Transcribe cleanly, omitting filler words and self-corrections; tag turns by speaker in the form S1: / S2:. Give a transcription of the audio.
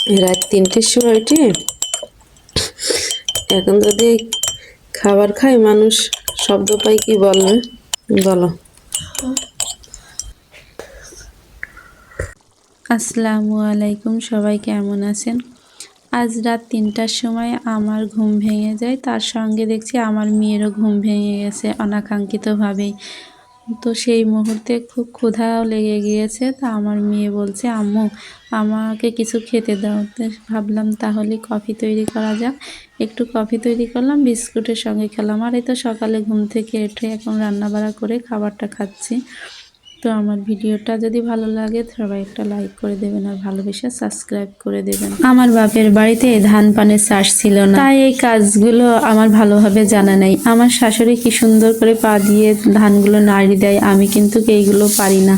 S1: রাত 3টের সময় উঠে এখন যদি খাবার খায় মানুষ শব্দ পায় কি বলবে বলো?
S2: আসসালামু আলাইকুম, সবাই কেমন আছেন? আজ রাত 3টার সময় আমার ঘুম ভেঙে যায়, তার সঙ্গে দেখছি আমার মেয়েরও ঘুম ভেঙে গেছে অনাকাঙ্ক্ষিতভাবেই। তো সেই মুহূর্তে খুব ক্ষুধাও লেগে গিয়েছে। তা আমার মেয়ে বলছে, আম্মু আমাকে কিছু খেতে দাও। তো ভাবলাম তাহলে কফি তৈরি করা যাক। একটু কফি তৈরি করলাম, বিস্কুটের সঙ্গে খেলাম। আর এই তো সকালে ঘুম থেকে উঠে এখন রান্নাবাড়া করে খাবারটা খাচ্ছি। তো আমার ভিডিওটা যদি ভালো লাগে সবাই একটা লাইক করে দেবেন, আর ভালোবেসে সাবস্ক্রাইব করে দেবেন। আমার বাপের বাড়িতে ধান পানের চাষ ছিল না, তাই এই কাজগুলো আমার ভালোভাবে জানা নেই। আমার শাশুড়ি কি সুন্দর করে পা দিয়ে ধানগুলো নাড়ি দেয়, আমি কিন্তু এইগুলো পারি না।